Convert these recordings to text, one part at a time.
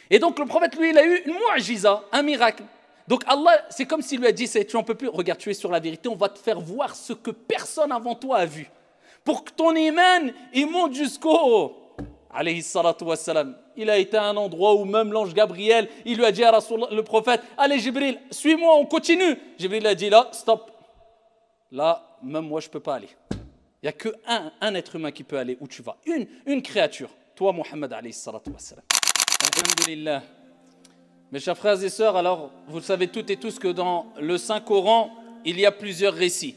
Et donc le prophète, lui, il a eu une mu'jiza, un miracle. Donc Allah, c'est comme s'il lui a dit, tu n'en peux plus, regarde, tu es sur la vérité, on va te faire voir ce que personne avant toi a vu. Pour que ton iman, il monte jusqu'au... Alayhi salatu wassalam. Il a été à un endroit où même l'ange Gabriel, il lui a dit à Rasoul, le prophète, allez Jibril, suis-moi, on continue. Jibril a dit là, stop. Là, même moi, je ne peux pas aller. Il n'y a qu'un être humain qui peut aller où tu vas. Une créature. Toi, Muhammad, alayhi salatu wassalam. Alhamdulillah. Mes chers frères et sœurs, alors, vous savez toutes et tous que dans le Saint-Coran, il y a plusieurs récits.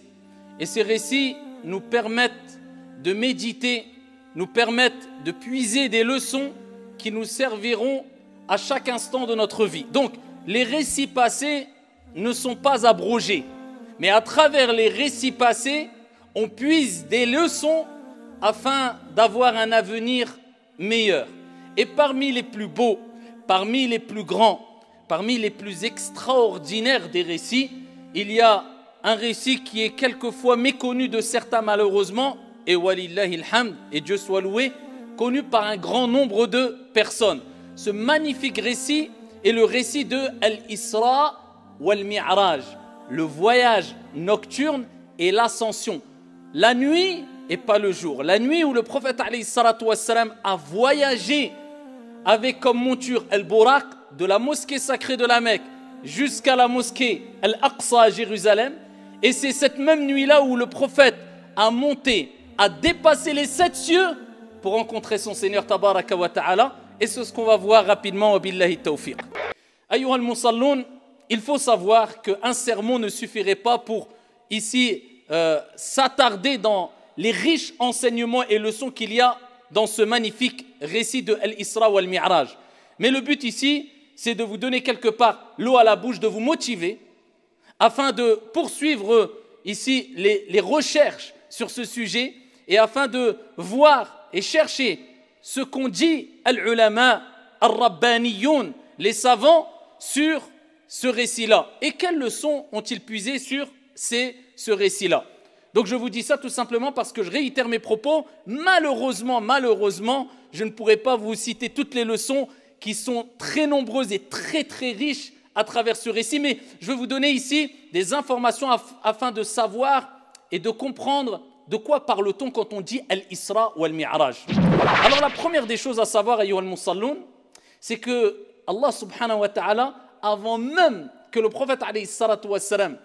Et ces récits nous permettent de méditer, nous permettent de puiser des leçons qui nous serviront à chaque instant de notre vie. Donc, les récits passés ne sont pas abrogés. Mais à travers les récits passés, on puise des leçons afin d'avoir un avenir meilleur. Et parmi les plus beaux, parmi les plus grands, parmi les plus extraordinaires des récits, il y a un récit qui est quelquefois méconnu de certains malheureusement, et walillahi alhamd, et Dieu soit loué, connu par un grand nombre de personnes. Ce magnifique récit est le récit de Al-Isra wal-Mi'raj, le voyage nocturne et l'ascension. La nuit et pas le jour. La nuit où le prophète alayhi salatu wassalam a voyagé avec comme monture Al-Buraq de la mosquée sacrée de la Mecque jusqu'à la mosquée Al-Aqsa à Jérusalem. Et c'est cette même nuit-là où le prophète a monté, a dépassé les 7 cieux pour rencontrer son Seigneur Tabaraka wa Ta'ala. Et c'est ce qu'on va voir rapidement. Wa billahi tawfiq. Ayyuha al-musalloun, il faut savoir qu'un sermon ne suffirait pas pour ici s'attarder dans les riches enseignements et leçons qu'il y a dans ce magnifique récit de Al-Isra wal Mi'raj. Mais le but ici, c'est de vous donner quelque part l'eau à la bouche, de vous motiver afin de poursuivre ici les recherches sur ce sujet et afin de voir et chercher ce qu'ont dit al-ulama al-rabbaniyoun, les savants, sur ce récit-là. Et quelles leçons ont-ils puisé sur ce récit-là? Donc je vous dis ça tout simplement parce que je réitère mes propos. Malheureusement, je ne pourrai pas vous citer toutes les leçons qui sont très nombreuses et très très riches à travers ce récit, mais je vais vous donner ici des informations afin de savoir et de comprendre de quoi parle-t-on quand on dit Al-Isra ou Al-Mi'raj. Alors la première des choses à savoir, ayyuha al-musalloun, c'est que Allah subhanahu wa ta'ala, avant même que le prophète alayhi salatu wa salam,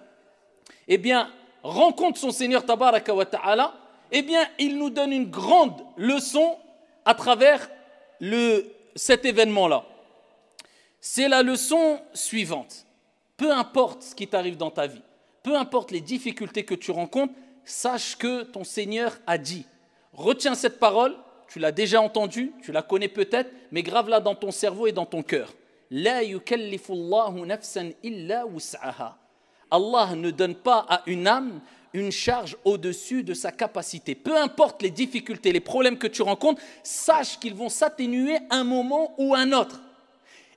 eh bien, rencontre son Seigneur Tabaraka wa Ta'ala, eh bien, il nous donne une grande leçon à travers cet événement-là. C'est la leçon suivante. Peu importe ce qui t'arrive dans ta vie, peu importe les difficultés que tu rencontres, sache que ton Seigneur a dit. Retiens cette parole, tu l'as déjà entendue, tu la connais peut-être, mais grave-la dans ton cerveau et dans ton cœur. La yukallifu Allahu nafsan illa wus'aha. Allah ne donne pas à une âme une charge au-dessus de sa capacité. Peu importe les difficultés, les problèmes que tu rencontres, sache qu'ils vont s'atténuer un moment ou un autre.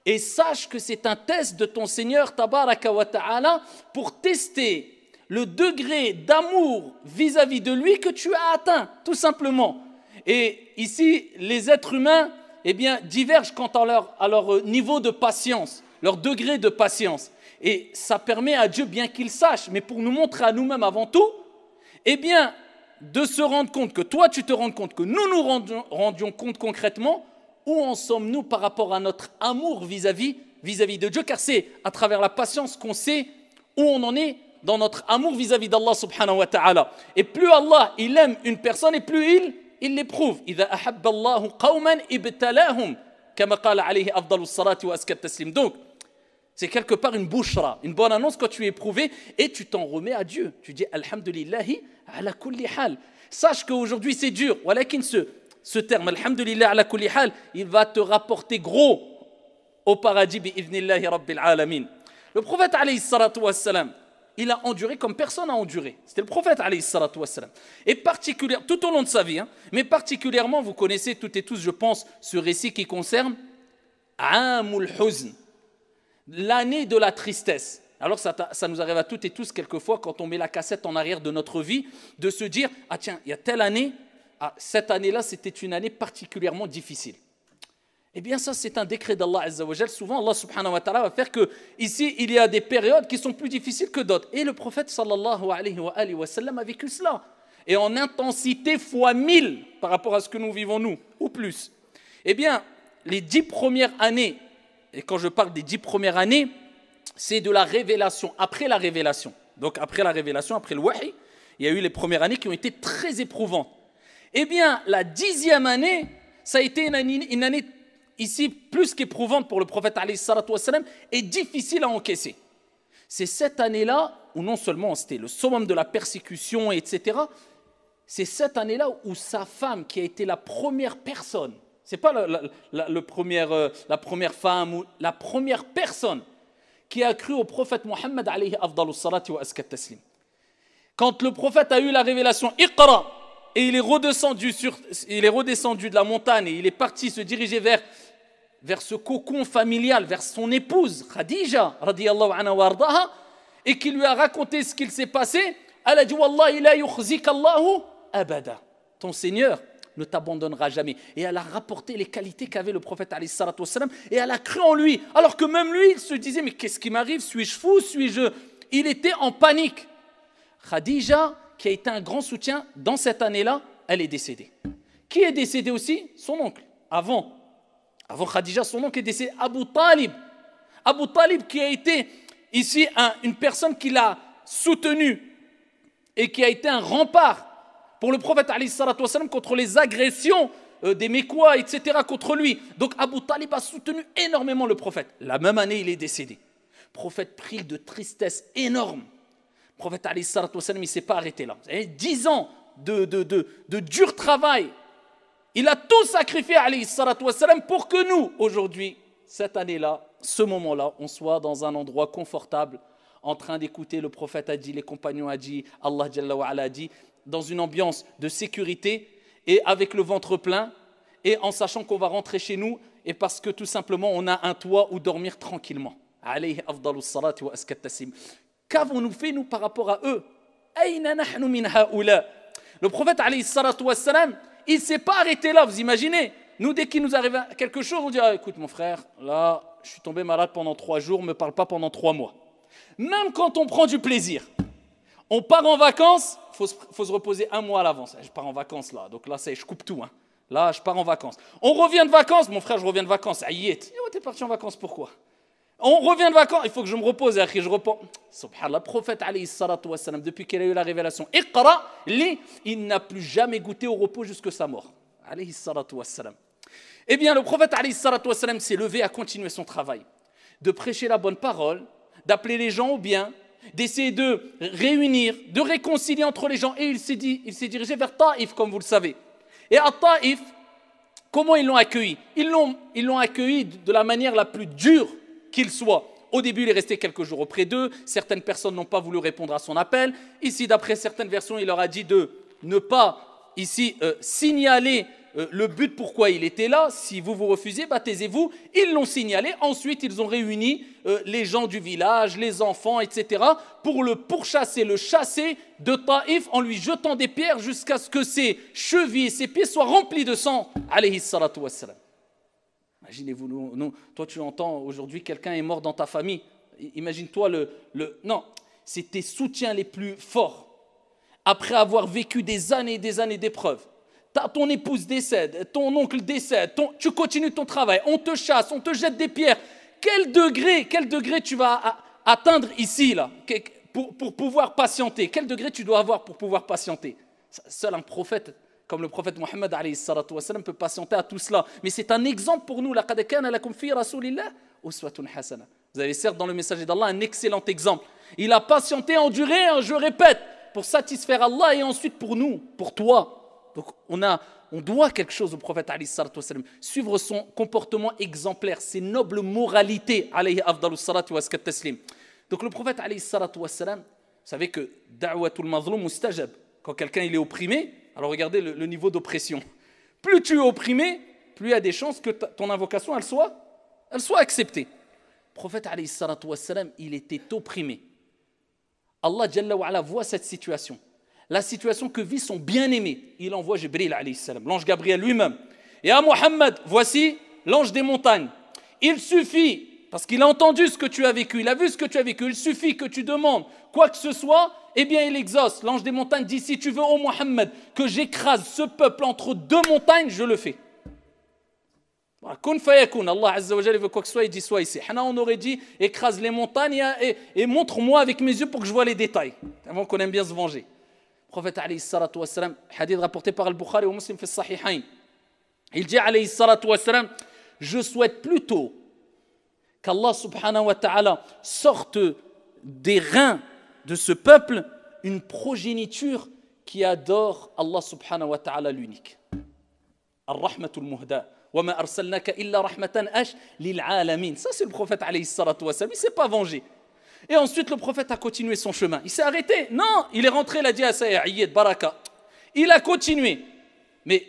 Et sache que c'est un test de ton Seigneur Tabaraka wa Ta'ala pour tester le degré d'amour vis-à-vis de lui que tu as atteint, tout simplement. Et ici, les êtres humains, eh bien, divergent quant à leur niveau de patience, leur degré de patience. Et ça permet à Dieu, bien qu'il sache, mais pour nous montrer à nous-mêmes avant tout, eh bien, de se rendre compte que toi, tu te rends compte que nous nous rendions compte concrètement où en sommes-nous par rapport à notre amour vis-à-vis de Dieu, car c'est à travers la patience qu'on sait où on en est dans notre amour vis-à-vis d'Allah subhanahu wa ta'ala. Et plus Allah, il aime une personne, et plus il l'éprouve. إِذَا أَحَبَّ اللَّهُ قَوْمًا إِبْتَلَاهُمْ كَمَا قَالَ عَلَيْهِ أَفْضَلُ الصَّلَاةِ وَأَزْكَى التَّسْلِيمِ. Donc, c'est quelque part une bushra, une bonne annonce quand tu es éprouvé et tu t'en remets à Dieu. Tu dis Alhamdulillahi ala kulli hal. Sache qu'aujourd'hui c'est dur. Walakin ce terme, Alhamdulillah ala kulli hal, il va te rapporter gros au paradis bi'idhnillahi rabbil alamin. Le prophète alayhi salatu wassalam, il a enduré comme personne n'a enduré. C'était le prophète alayhi salatu wassalam. Et particulièrement, tout au long de sa vie, mais particulièrement, vous connaissez toutes et tous, je pense, ce récit qui concerne Amul Huzn, l'année de la tristesse. Alors ça nous arrive à toutes et tous quelquefois quand on met la cassette en arrière de notre vie, de se dire, ah tiens, il y a telle année, cette année-là c'était une année particulièrement difficile. Eh bien ça c'est un décret d'Allah Azza wa Jal. Souvent Allah subhanahu wa ta'ala va faire que ici il y a des périodes qui sont plus difficiles que d'autres. Et le prophète sallallahu alayhi wa sallam a vécu cela. Et en intensité fois 1000 par rapport à ce que nous vivons nous, ou plus. Eh bien les 10 premières années, et quand je parle des 10 premières années, c'est de la révélation, après la révélation. Donc après la révélation, après le wahi, il y a eu les premières années qui ont été très éprouvantes. Eh bien la 10e année, ça a été une année ici plus qu'éprouvante pour le prophète alayhi salatu wassalam et difficile à encaisser. C'est cette année-là où non seulement c'était le summum de la persécution, etc., c'est cette année-là où sa femme, qui a été la première personne, c'est pas la première femme ou la première personne qui a cru au prophète Mohammed alayhi afdalus salati wa askat taslim. Quand le prophète a eu la révélation Iqra, et il est redescendu de la montagne et il est parti se diriger vers ce cocon familial, vers son épouse Khadija radiyallahu anha wa ardaha, et qui lui a raconté ce qu'il s'est passé. Elle a dit wallahi la yukhzika Allahu abada. Ton Seigneur ne t'abandonnera jamais. Et elle a rapporté les qualités qu'avait le prophète alayhi salatu wassalam, et elle a cru en lui, alors que même lui il se disait mais qu'est-ce qui m'arrive, suis-je fou, il était en panique. Khadija, qui a été un grand soutien dans cette année-là, elle est décédée. Qui est décédé aussi? Son oncle. Avant Khadija, son oncle est décédé, Abu Talib. Abu Talib qui a été ici une personne qui l'a soutenu et qui a été un rempart pour le prophète alayhi salatu wassalam contre les agressions des Mécois, etc., contre lui. Donc Abu Talib a soutenu énormément le prophète. La même année, il est décédé. Le prophète prit de tristesse énorme. Le prophète alayhi salatu wassalam, il ne s'est pas arrêté là. 10 ans de dur travail. Il a tout sacrifié alayhi salatu wassalam pour que nous, aujourd'hui, cette année-là, ce moment-là, on soit dans un endroit confortable, en train d'écouter le prophète a dit, les compagnons a dit, Allah Jalla wa Ala a dit, dans une ambiance de sécurité et avec le ventre plein et en sachant qu'on va rentrer chez nous et parce que tout simplement on a un toit où dormir tranquillement. Alayhi afdalus salati wa askat taslim. Qu'avons-nous fait, nous, par rapport à eux? Le prophète, alayhi salatu wassalam, il ne s'est pas arrêté là, vous imaginez? Nous, dès qu'il nous arrive quelque chose, on dit ah, écoute mon frère, là, je suis tombé malade pendant 3 jours, ne me parle pas pendant 3 mois. Même quand on prend du plaisir, on part en vacances, il faut se reposer 1 mois à l'avance. Je pars en vacances là, donc là, je coupe tout. Hein. Là, je pars en vacances. On revient de vacances, mon frère, je reviens de vacances. Aïe, t'es parti en vacances, pourquoi? On revient de vacances, il faut que je me repose, je reprends. Subhanallah, le prophète alayhi salatu wassalam, depuis qu'il a eu la révélation, Iqra, il n'a plus jamais goûté au repos jusqu'à sa mort. Alayhi salatu wassalam. Eh bien, le prophète alayhi salatu wassalam s'est levé à continuer son travail, de prêcher la bonne parole, d'appeler les gens au bien, d'essayer de réunir, de réconcilier entre les gens. Et il s'est dirigé vers Taïf, comme vous le savez. Et à Taïf, comment ils l'ont accueilli? Ils l'ont accueilli de la manière la plus dure qu'il soit. Au début, il est resté quelques jours auprès d'eux. Certaines personnes n'ont pas voulu répondre à son appel. Ici, d'après certaines versions, il leur a dit de ne pas ici signaler le but pourquoi il était là. Si vous refusez, taisez-vous. Ils l'ont signalé. Ensuite, ils ont réuni les gens du village, les enfants, etc. pour le pourchasser, le chasser de Taïf en lui jetant des pierres jusqu'à ce que ses chevilles et ses pieds soient remplis de sang. Alayhi salatu wassalam. Imaginez-vous, toi tu entends aujourd'hui quelqu'un est mort dans ta famille. Imagine-toi non, c'est tes soutiens les plus forts. Après avoir vécu des années et des années d'épreuves, ton épouse décède, ton oncle décède, tu continues ton travail, on te chasse, on te jette des pierres. Quel degré tu vas atteindre ici là, pour pouvoir patienter? Quel degré tu dois avoir pour pouvoir patienter? Seul un prophète comme le prophète Mohammed alayhi salatu wassalam peut patienter à tout cela. Mais c'est un exemple pour nous. Laqad kana lakum fi rasulillah uswatun hasana. Vous avez certes dans le messager d'Allah un excellent exemple. Il a patienté, enduré, je répète, pour satisfaire Allah et ensuite pour nous, pour toi. Donc on doit quelque chose au prophète alayhi salatu wassalam. Suivre son comportement exemplaire, ses nobles moralités alayhi afdalus salatu wa askat taslim. Donc le prophète alayhi salatu wassalam, vous savez que da'watul mazlum mustajab. Quand quelqu'un il est opprimé, alors regardez le niveau d'oppression. Plus tu es opprimé, plus il y a des chances que ton invocation elle soit acceptée. Le prophète alayhi salatu wassalam, il était opprimé. Allah Jalla wa Ala voit cette situation. La situation que vit son bien-aimé. Il envoie Jibril alayhi salam, l'ange Gabriel lui-même. Et à Mohammed, voici l'ange des montagnes. Il suffit, parce qu'il a entendu ce que tu as vécu, il a vu ce que tu as vécu, il suffit que tu demandes quoi que ce soit, eh bien il exauce. L'ange des montagnes dit, si tu veux, ô Mohammed, que j'écrase ce peuple entre deux montagnes, je le fais. Kun fayakun, Allah Azza wa Jalla veut quoi que ce soit, il dit soit ici. Hana, on aurait dit, écrase les montagnes et montre-moi avec mes yeux pour que je vois les détails. Avant qu'on aime bien se venger. Le prophète alayhi salatu wa salam, hadith rapporté par Al-Bukhari ou Muslim fait Sahihain. Il dit alayhi salatu wa salam, je souhaite plutôt qu'Allah subhanahu wa ta'ala sorte des reins de ce peuple une progéniture qui adore Allah subhanahu wa ta'ala l'unique. Ar-Rahmatul Muhda. وَمَا أَرْسَلْنَاكَ إِلَّا رَحْمَةً لِلْعَالَمِينَ. Ça c'est le prophète alayhi salatu wa salam, il ne s'est pas vengé. Et ensuite le prophète a continué son chemin. Il s'est arrêté? Non, il est rentré, il a dit à Sayyid Baraka. Il a continué. Mais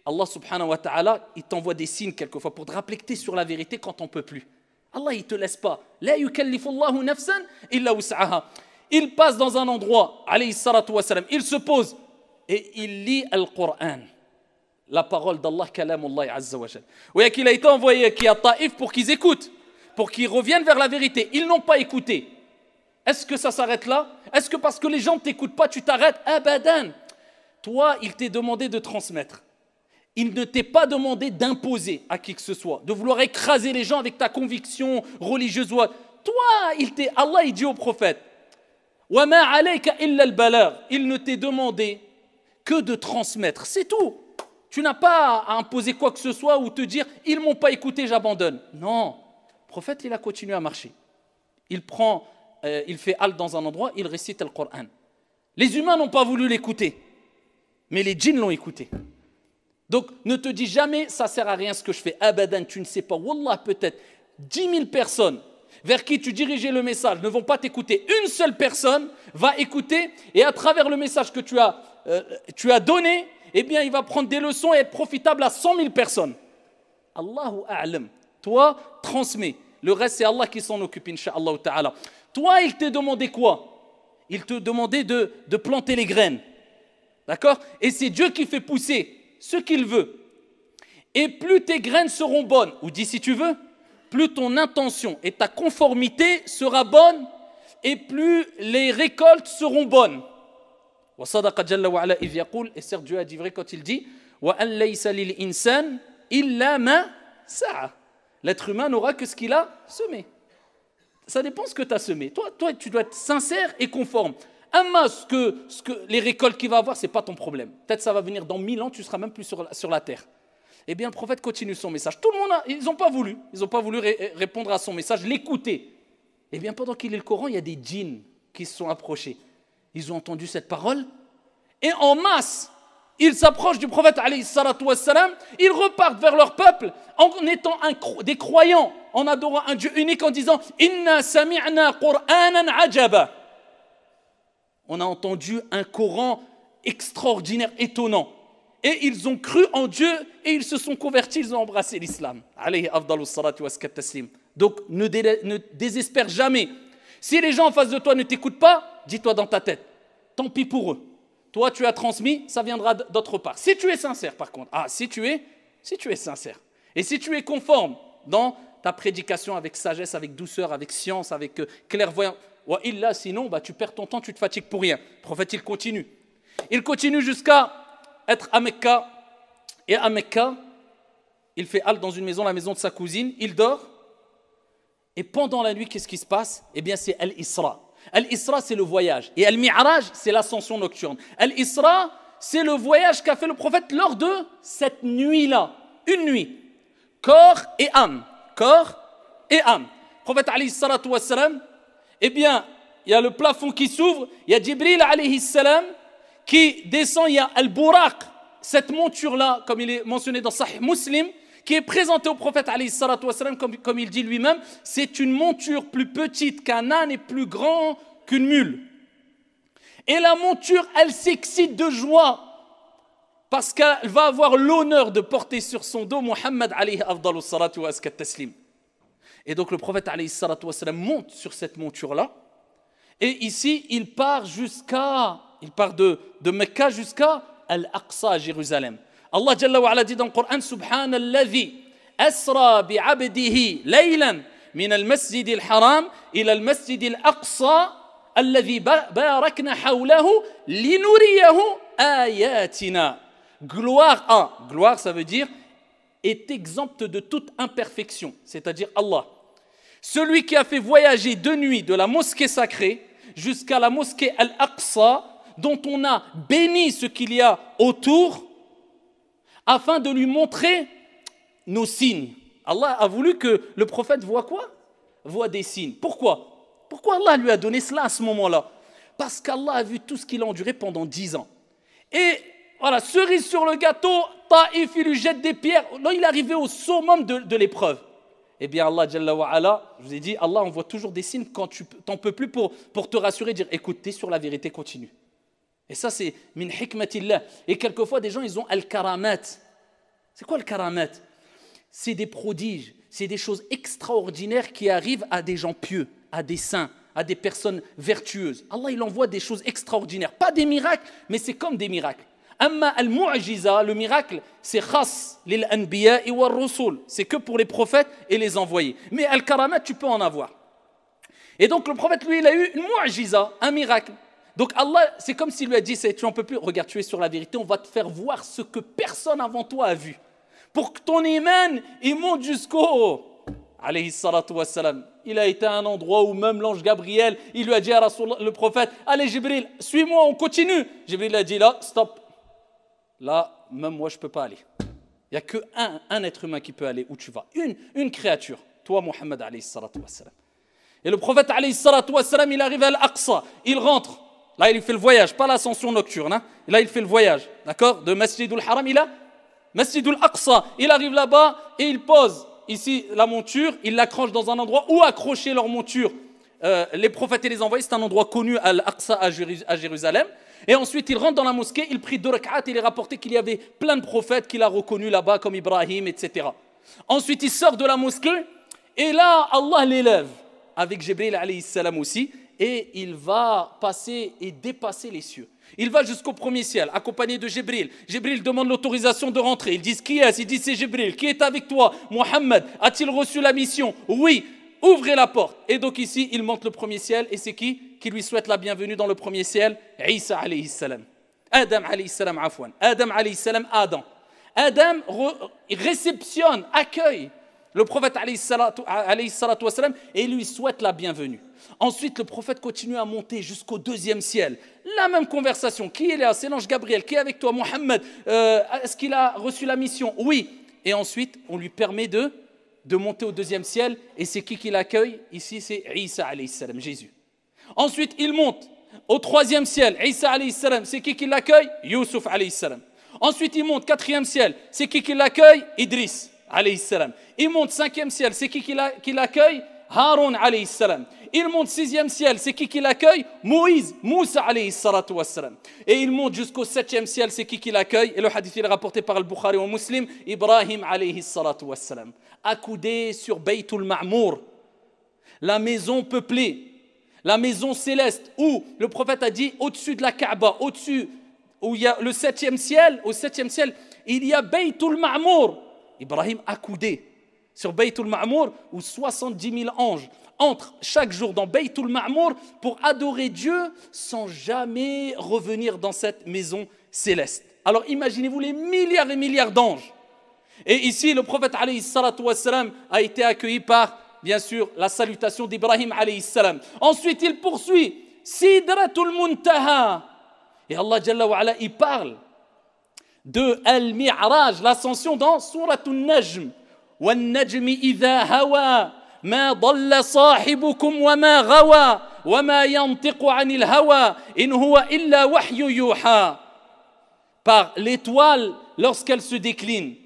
Allah subhanahu wa ta'ala, il t'envoie des signes quelquefois pour te rappeler que tu es sur la vérité quand on ne peut plus. Allah, il ne te laisse pas. La yukallifu Allahu nafsan illa wus'aha. Il passe dans un endroit, alayhi salatu wa salam, il se pose et il lit Al-Qur'an. La parole d'Allah, kalamullah azza wa jal. Oui, qu'il a été envoyé qui à Taïf pour qu'ils écoutent, pour qu'ils reviennent vers la vérité. Ils n'ont pas écouté. Est-ce que ça s'arrête là? Est-ce que parce que les gens ne t'écoutent pas, tu t'arrêtes? Abadan. Toi, il t'est demandé de transmettre. Il ne t'est pas demandé d'imposer à qui que ce soit, de vouloir écraser les gens avec ta conviction religieuse. Toi, Allah, il dit au prophète, wa ma alayka illa al-balagh. Il ne t'est demandé que de transmettre. C'est tout. Tu n'as pas à imposer quoi que ce soit ou te dire « ils ne m'ont pas écouté, j'abandonne ». Non, le prophète, il a continué à marcher. Il fait halte dans un endroit, il récite le Coran. Les humains n'ont pas voulu l'écouter, mais les djinns l'ont écouté. Donc, ne te dis jamais « ça ne sert à rien ce que je fais ». Abadan, tu ne sais pas. Wallah, peut-être 10 000 personnes vers qui tu dirigeais le message ne vont pas t'écouter. Une seule personne va écouter et à travers le message que tu as donné, eh bien, il va prendre des leçons et être profitable à 100 000 personnes. Allahu a'lam. Toi, transmets. Le reste, c'est Allah qui s'en occupe, incha'Allah ta'ala. Toi, il t'a demandé quoi? Il te demandait de planter les graines. D'accord? Et c'est Dieu qui fait pousser ce qu'il veut. Et plus tes graines seront bonnes, ou dis si tu veux, plus ton intention et ta conformité sera bonne, et plus les récoltes seront bonnes. وصدق جل وعلا إذ يقول, et certes Dieu a dit vrai quand il dit وأن ليس للإنسان إلا ما سعى. L'être humain n'aura que ce qu'il a semé. Ça dépend de ce que tu as semé. Toi, tu dois être sincère et conforme. Amma, les récoltes qu'il va avoir, ce n'est pas ton problème. Peut-être ça va venir dans 1000 ans, tu ne seras même plus sur la terre. Eh bien, le prophète continue son message. Tout le monde, ils n'ont pas voulu. Ils n'ont pas voulu répondre à son message, l'écouter. Eh bien, pendant qu'il lit le Coran, il y a des djinns qui se sont approchés. Ils ont entendu cette parole et en masse, ils s'approchent du prophète alayhi salatu wassalam, ils repartent vers leur peuple en étant des croyants, en adorant un Dieu unique en disant « Inna sami'na Qur'anan ajaba » On a entendu un Coran extraordinaire, étonnant. Et ils ont cru en Dieu et ils se sont convertis, ils ont embrassé l'islam. Alayhi afdalus salatu waskat taslim. Donc ne désespère jamais. Si les gens en face de toi ne t'écoutent pas, dis-toi dans ta tête, tant pis pour eux. Toi, tu as transmis, ça viendra d'autre part. Si tu es sincère, par contre, si tu es sincère, et si tu es conforme dans ta prédication avec sagesse, avec douceur, avec science, avec clairvoyance, ou illa, sinon, tu perds ton temps, tu te fatigues pour rien. Le prophète, il continue. Il continue jusqu'à être à Mecca. Et à Mecca, il fait halte dans une maison, la maison de sa cousine, il dort. Et pendant la nuit, qu'est-ce qui se passe? Eh bien, c'est Al-Isra. Al-Isra, c'est le voyage. Et Al-Mi'raj, c'est l'ascension nocturne. Al-Isra, c'est le voyage qu'a fait le prophète lors de cette nuit-là. Une nuit. Corps et âme. Corps et âme. Le prophète, alayhi salatu wassalam, eh bien, il y a le plafond qui s'ouvre, il y a Jibril, alayhi salam, qui descend, il y a Al-Buraq, cette monture-là, comme il est mentionné dans Sahih Muslim, qui est présenté au prophète alayhi salatu wassalam, comme il dit lui-même, c'est une monture plus petite qu'un âne et plus grand qu'une mule. Et la monture, elle s'excite de joie parce qu'elle va avoir l'honneur de porter sur son dos Muhammad alayhi afdalus salatu waskat taslim. Et donc le prophète alayhi salatu wassalam monte sur cette monture-là. Et ici, il part de Mecca jusqu'à Al-Aqsa à Jérusalem. Allah Jalla wa Ala dit dans le Coran Subhanalladhi أسرى بعبده ليلا من المسجد الحرام إلى المسجد الأقصى الذي باركنا حوله لنريه آياتنا. Gloire à, gloire ça veut dire est exempt de toute imperfection, c'est-à-dire Allah. Celui qui a fait voyager de nuit de la mosquée sacrée jusqu'à la mosquée Al-Aqsa, dont on a béni ce qu'il y a autour, afin de lui montrer nos signes. Allah a voulu que le prophète voit quoi? Voit des signes. Pourquoi? Pourquoi Allah lui a donné cela à ce moment-là? Parce qu'Allah a vu tout ce qu'il a enduré pendant 10 ans. Et voilà, cerise sur le gâteau, Taïf, il lui jette des pierres. Là, il est arrivé au summum de l'épreuve. Eh bien, Allah, Jalla wa Ala, je vous ai dit, Allah envoie toujours des signes quand tu n'en peux plus pour te rassurer, dire, écoute, t'es sur la vérité, continue. Et ça, c'est min hikmatillah. Et quelquefois, des gens, ils ont al-karamat. C'est quoi le karamat? C'est des prodiges, c'est des choses extraordinaires qui arrivent à des gens pieux, à des saints, à des personnes vertueuses. Allah, il envoie des choses extraordinaires. Pas des miracles, mais c'est comme des miracles. Amma al-mu'jiza, le miracle, c'est khas lil anbiya wa rusul. C'est que pour les prophètes et les envoyés. Mais al-karamat, tu peux en avoir. Et donc, le prophète, lui, il a eu une mu'jiza, un miracle. Donc Allah, c'est comme s'il lui a dit, tu n'en peux plus, regarde, tu es sur la vérité, on va te faire voir ce que personne avant toi a vu. Pour que ton iman, il monte jusqu'au... Alayhi salatu wassalam. Il a été à un endroit où même l'ange Gabriel, il lui a dit à Rasoul, le prophète, allez Jibril, suis-moi, on continue. Jibril a dit là, stop. Là, même moi, je ne peux pas aller. Il n'y a qu'un être humain qui peut aller où tu vas. Une créature. Toi, Muhammad, alayhi salatu wassalam. Et le prophète, alayhi salatu wassalam, il arrive à Al-Aqsa. Il rentre. Là, il fait le voyage, pas l'ascension nocturne. Hein. Là, il fait le voyage. D'accord? De Masjidul Haram, il a Masjidul Aqsa. Il arrive là-bas et il pose ici la monture. Il l'accroche dans un endroit où accrocher leur monture. Les prophètes et les envoyés, c'est un endroit connu à Al-Aqsa, à Jérusalem. Et ensuite, il rentre dans la mosquée, il prie 2 rak'at. Il est rapporté qu'il y avait plein de prophètes qu'il a reconnus là-bas, comme Ibrahim, etc. Ensuite, il sort de la mosquée. Et là, Allah l'élève. Avec Jibril alayhi salam aussi. Et il va passer et dépasser les cieux. Il va jusqu'au premier ciel, accompagné de Jibril. Jibril demande l'autorisation de rentrer. Ils disent qui est-ce? Il dit c'est Jibril. Qui est avec toi? Muhammad. A-t-il reçu la mission? Oui. Ouvrez la porte. Et donc ici, il monte le premier ciel. Et c'est qui lui souhaite la bienvenue dans le premier ciel? Isa alayhi salam. Adam alayhi salam, afwan. Adam alayhi salam, Adam. Adam réceptionne, accueille le prophète alayhi salatu wassalam et lui souhaite la bienvenue. Ensuite, le prophète continue à monter jusqu'au 2e ciel. La même conversation. Qui est là? C'est l'ange Gabriel. Qui est avec toi? Muhammad. Est-ce qu'il a reçu la mission? Oui. Et ensuite, on lui permet de monter au 2e ciel. Et c'est qui l'accueille? Ici, c'est Isa alayhi salam, Jésus. Ensuite, il monte au 3e ciel. Isa alayhi salam, c'est qui l'accueille? Youssouf alayhi salam. Ensuite, il monte 4e ciel. C'est qui l'accueille? Idriss alayhi salam. Il monte 5e ciel. C'est qui l'accueille? Haroun alayhi salam. Il monte 6e ciel. C'est qui l'accueille? Moïse, Moussa alayhi salatu wassalam. Et il monte jusqu'au 7e ciel. C'est qui l'accueille? Et le hadith est rapporté par le Bukhari ou Muslim. Ibrahim alayhi salatu wassalam. Accoudé sur Baytul Ma'mour, la maison peuplée, la maison céleste, où le prophète a dit au-dessus de la Kaaba, au-dessus, où il y a le 7e ciel, au 7e ciel, il y a Baytul Ma'mour. Ibrahim accoudé sur Baytul Ma'mour, où 70 000 anges entrent chaque jour dans Baytul Ma'mour pour adorer Dieu sans jamais revenir dans cette maison céleste. Alors imaginez-vous les milliards et milliards d'anges. Et ici, le prophète alayhi salatu wassalam a été accueilli par, bien sûr, la salutation d'Ibrahim alayhi salam. Ensuite, il poursuit Sidratul Muntaha. Et Allah Jalla wa Ala, il parle de Al-Mi'raj, l'ascension dans Suratul Najm. وَالنَّجْمِ إِذَا هَوَى مَا ضَلَّ صَاحِبُكُمْ وَمَا غَوَى وَمَا يَنْطِقُ عَنِ الْهَوَى إِنْ هُوَ إِلَّا وَحْيُ يُوحَى. Par l'étoile lorsqu'elle se décline.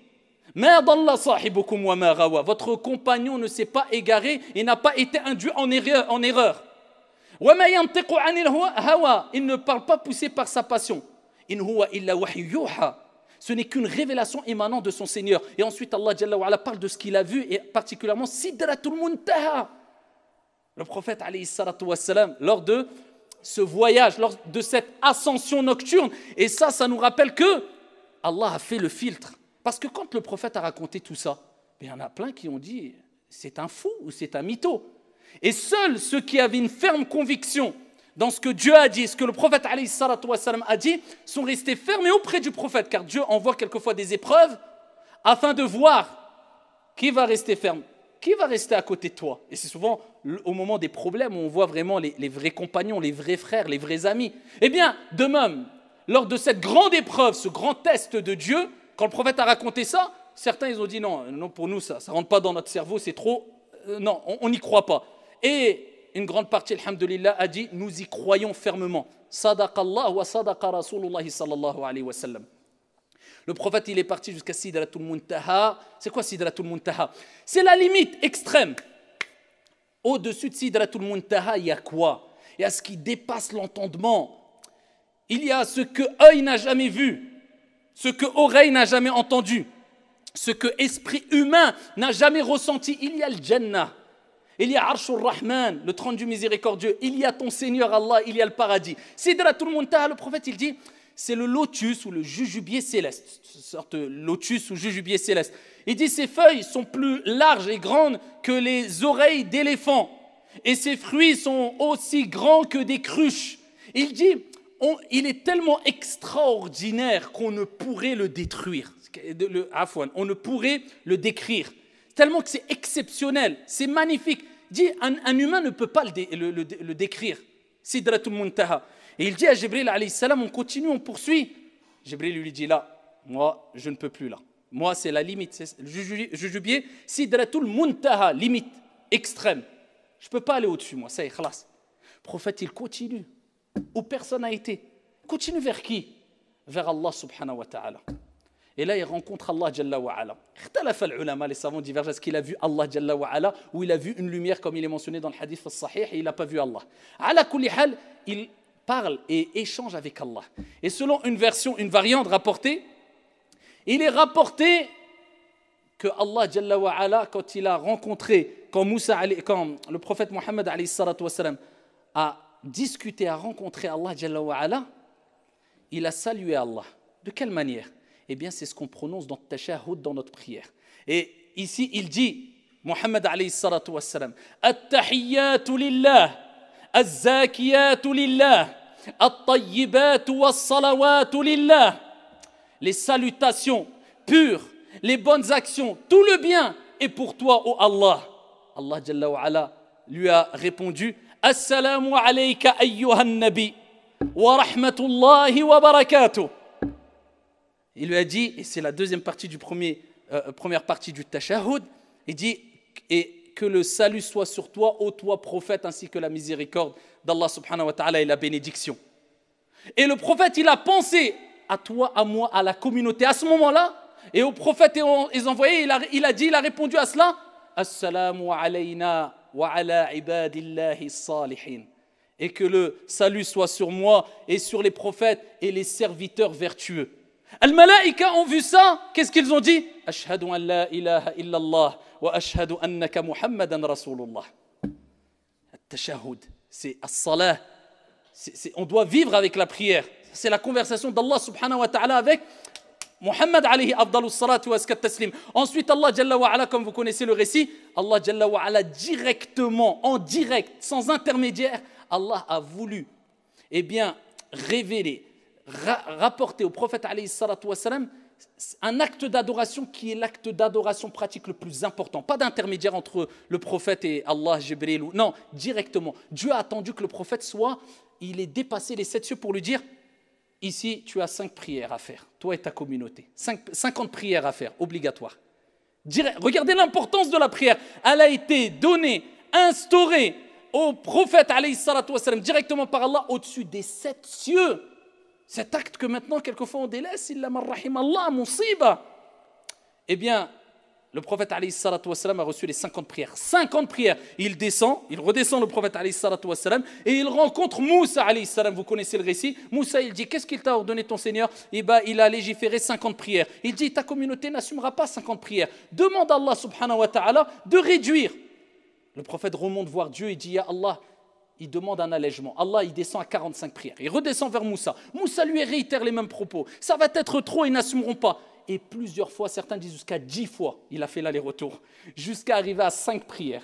مَا ضَلَّ صَاحِبُكُمْ وَمَا غَوَى. Votre compagnon ne s'est pas égaré et n'a pas été induit en erreur. وَمَا يَنْطِقُ عَنِ الْهَوَى. Il ne parle pas poussé par sa passion. إِنْ هُوَ إِلَّا وَحْيُ يُوحَى. Ce n'est qu'une révélation émanant de son Seigneur. Et ensuite, Allah Jalla wa Ala parle de ce qu'il a vu, et particulièrement Sidratul Muntaha. Le prophète, alayhi salatu wassalam, lors de ce voyage, lors de cette ascension nocturne, et ça nous rappelle que Allah a fait le filtre. Parce que quand le prophète a raconté tout ça, Mais il y en a plein qui ont dit, c'est un fou ou c'est un mytho. Et seuls ceux qui avaient une ferme conviction dans ce que Dieu a dit, ce que le prophète alayhi salatu wassalam a dit, sont restés fermés auprès du prophète, car Dieu envoie quelquefois des épreuves afin de voir qui va rester ferme, qui va rester à côté de toi. Et c'est souvent au moment des problèmes où on voit vraiment les vrais compagnons, les vrais frères, les vrais amis. Eh bien, de même, lors de cette grande épreuve, ce grand test de Dieu, quand le prophète a raconté ça, certains ils ont dit non, pour nous ça ne rentre pas dans notre cerveau, c'est trop, non, on n'y croit pas. Et une grande partie, alhamdulillah, a dit nous y croyons fermement. Sadaqallah wa sadaqa Rasulullah sallallahu alayhi wa sallam. Le prophète, il est parti jusqu'à Sidratul Muntaha. C'est quoi Sidratul Muntaha? C'est la limite extrême. Au-dessus de Sidratul Muntaha, il y a quoi? Il y a ce qui dépasse l'entendement. Il y a ce que œil n'a jamais vu, ce que oreille n'a jamais entendu, ce que esprit humain n'a jamais ressenti. Il y a le Jannah. Il y a Arshur Rahman, le trône du miséricordieux. Il y a ton Seigneur Allah, il y a le paradis. Sidratul Muntaha, le prophète, il dit, c'est le lotus ou le jujubier céleste. Une sorte de lotus ou jujubier céleste. Il dit, ses feuilles sont plus larges et grandes que les oreilles d'éléphant. Et ses fruits sont aussi grands que des cruches. Il dit, il est tellement extraordinaire qu'on ne pourrait le détruire. On ne pourrait le décrire. Tellement que c'est exceptionnel, c'est magnifique. Dit, un humain ne peut pas le décrire. Sidratul Muntaha. Et il dit à Jibril alayhi salam, on continue, on poursuit. Jibril lui dit là, moi je ne peux plus là. Moi c'est la limite, c'est le jujubier. Sidratul Muntaha, limite extrême. Je ne peux pas aller au-dessus, moi, ça y est, khalas. Le prophète il continue, où personne n'a été. Il continue vers qui? Vers Allah subhanahu wa ta'ala. Et là, il rencontre Allah Jalla wa Ala. Les savants divergent. Est-ce qu'il a vu Allah Jalla wa Ala ou il a vu une lumière comme il est mentionné dans le hadith al-Sahih et il n'a pas vu Allah. Ala kulli hal, il parle et échange avec Allah. Et selon une version, une variante rapportée, il est rapporté que Allah Jalla wa Ala, quand il a rencontré, quand le prophète Mohammed alayhi salatu wassalam a discuté, a rencontré Allah Jalla wa Ala, il a salué Allah. De quelle manière? Eh bien, c'est ce qu'on prononce dans le tashahhud, dans notre prière. Et ici, il dit, Mohammed alayhi salatu wassalam, At-tahiyyatu lillah, Az-zakiyatu lillah, At-tayyibatu was-salawatu lillah. Les salutations pures, les bonnes actions, tout le bien est pour toi, ô Allah. Allah Jalla wa Ala lui a répondu, Assalamu alayka ayyuhan nabi, wa rahmatullahi wa barakatuh. Il lui a dit, et c'est la deuxième partie du première partie du tashahhud, il dit, et que le salut soit sur toi, ô toi prophète, ainsi que la miséricorde d'Allah subhanahu wa ta'ala et la bénédiction. Et le prophète, il a pensé à toi, à moi, à la communauté, à ce moment-là, et au prophète et aux envoyés, il a répondu à cela, Assalamu alayna wa ala ibadillahi salihin. Et que le salut soit sur moi et sur les prophètes et les serviteurs vertueux. Al-Malaïka ont vu ça, qu'est-ce qu'ils ont dit? Ashhadu an la ilaha illallah wa ashhadu annaka Muhammadan Rasulullah. At-tashahhud, c'est as-salah. On doit vivre avec la prière. C'est la conversation d'Allah subhanahu wa ta'ala avec Muhammad alayhi afdalus salatu wa askat taslim. Ensuite, Allah Jalla wa Ala, comme vous connaissez le récit, Allah Jalla wa Ala directement, en direct, sans intermédiaire, Allah a voulu, eh bien, révéler, rapporter au prophète alayhi salatu wassalam un acte d'adoration qui est l'acte d'adoration pratique le plus important. Pas d'intermédiaire entre le prophète et Allah, Jibril. Non, directement. Dieu a attendu que le prophète il ait dépassé les 7 cieux pour lui dire, ici tu as 5 prières à faire, toi et ta communauté. 50 prières à faire, obligatoires. Regardez l'importance de la prière. Elle a été donnée, instaurée au prophète alayhi salatu wassalam directement par Allah au-dessus des 7 cieux. Cet acte que maintenant, quelquefois, on délaisse, illa man rahim Allah, musiba. Eh bien, le prophète alayhi salatu wassalam a reçu les 50 prières. 50 prières. Il redescend le prophète alayhi salatu wassalam et il rencontre Moussa alayhi salam. Vous connaissez le récit. Moussa, il dit, qu'est-ce qu'il t'a ordonné ton Seigneur? Eh bien, il a légiféré 50 prières. Il dit, ta communauté n'assumera pas 50 prières. Demande à Allah subhanahu wa ta'ala de réduire. Le prophète remonte voir Dieu et dit, ya Allah, il demande un allègement. Allah, il descend à 45 prières. Il redescend vers Moussa. Moussa lui réitère les mêmes propos. Ça va être trop, ils n'assumeront pas. et plusieurs fois, certains disent jusqu'à 10 fois, il a fait l'aller-retour, jusqu'à arriver à 5 prières.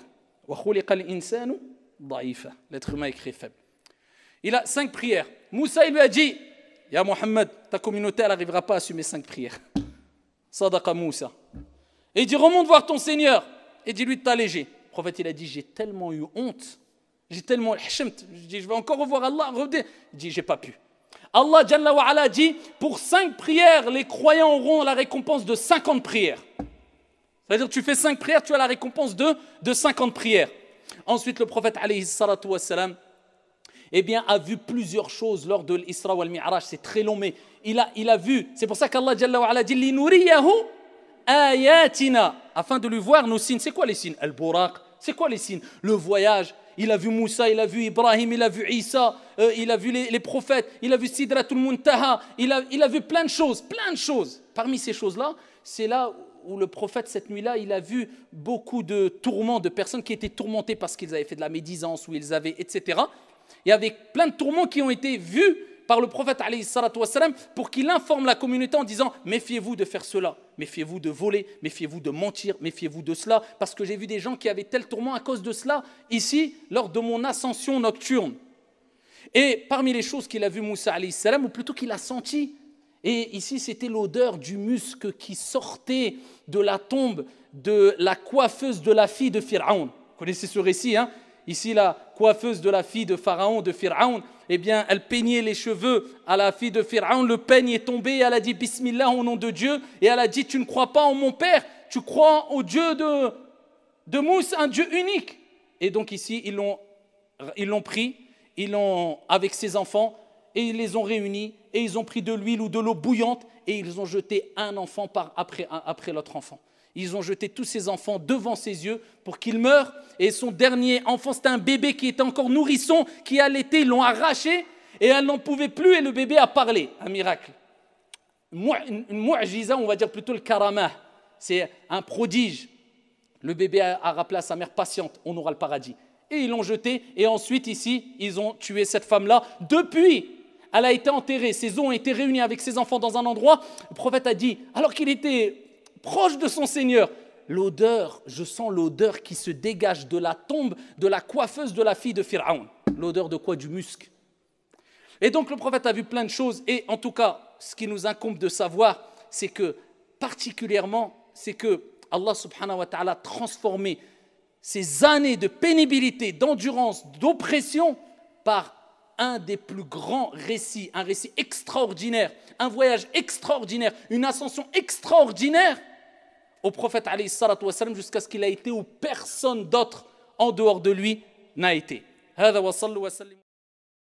L'être humain est créé faible. Il a 5 prières. Moussa, il lui a dit, Ya Mohammed, ta communauté, elle n'arrivera pas à assumer 5 prières. Sadaqa Moussa. Et il dit, remonte voir ton Seigneur et dis-lui de t'alléger. Le prophète, il a dit, j'ai tellement eu honte, j'ai tellement hchemt, je dis, je vais encore revoir Allah. Il dit, j'ai pas pu. Allah Jalla wa Ala dit, pour 5 prières, les croyants auront la récompense de 50 prières. C'est-à-dire, tu fais 5 prières, tu as la récompense de 50 prières. Ensuite, le prophète, alayhi salatu wassalam, eh bien, a vu plusieurs choses lors de l'Isra wal Mi'raj. C'est très long, mais il a vu. C'est pour ça qu'Allah Jalla wa Ala dit, Linuriyahu ayatina, afin de lui voir nos signes. C'est quoi les signes? Al-Buraq. C'est quoi les signes? Le voyage. Il a vu Moussa, il a vu Ibrahim, il a vu Isa, il a vu les prophètes, il a vu Sidratul Muntaha, il a vu plein de choses. Parmi ces choses-là, c'est là où le prophète, cette nuit-là, il a vu beaucoup de tourments, de personnes qui étaient tourmentées parce qu'ils avaient fait de la médisance, ou ils avaient, etc. Il y avait plein de tourments qui ont été vus par le prophète alayhi salatu wassalam, pour qu'il informe la communauté en disant, méfiez-vous de faire cela, méfiez-vous de voler, méfiez-vous de mentir, méfiez-vous de cela, parce que j'ai vu des gens qui avaient tel tourment à cause de cela, ici, lors de mon ascension nocturne. Et parmi les choses qu'il a vu Moussa alayhi salam, ou plutôt qu'il a senti, et ici c'était l'odeur du musc qui sortait de la tombe de la coiffeuse de la fille de Pharaon. Vous connaissez ce récit, hein? Ici, la coiffeuse de la fille de Pharaon, eh bien, elle peignait les cheveux à la fille de Pharaon, le peigne est tombé, et elle a dit Bismillah au nom de Dieu, et elle a dit, tu ne crois pas en mon père, tu crois au Dieu de Moussa, un Dieu unique. Et donc ici, ils l'ont pris, avec ses enfants, et ils les ont réunis, et ils ont pris de l'huile ou de l'eau bouillante, et ils ont jeté un enfant après l'autre enfant. Ils ont jeté tous ses enfants devant ses yeux pour qu'il meure. Et son dernier enfant, c'était un bébé qui était encore nourrisson, qui allaitait, ils l'ont arraché et elle n'en pouvait plus et le bébé a parlé. Un miracle. Une mu'jiza, on va dire plutôt le karamah. C'est un prodige. Le bébé a rappelé à sa mère, patiente, on aura le paradis. Et ils l'ont jeté et ensuite ici, ils ont tué cette femme-là. Depuis, elle a été enterrée, ses os ont été réunis avec ses enfants dans un endroit. Le prophète a dit, alors qu'il était proche de son Seigneur, je sens l'odeur qui se dégage de la tombe de la coiffeuse de la fille de Pharaon. L'odeur de quoi? Du musc. Et donc le prophète a vu plein de choses, et en tout cas, ce qui nous incombe de savoir, c'est que particulièrement, c'est que Allah subhanahu wa ta'ala a transformé ces années de pénibilité, d'endurance, d'oppression par un des plus grands récits, un récit extraordinaire, un voyage extraordinaire, une ascension extraordinaire au prophète alayhi salatu wassalam, jusqu'à ce qu'il a été où personne d'autre en dehors de lui n'a été.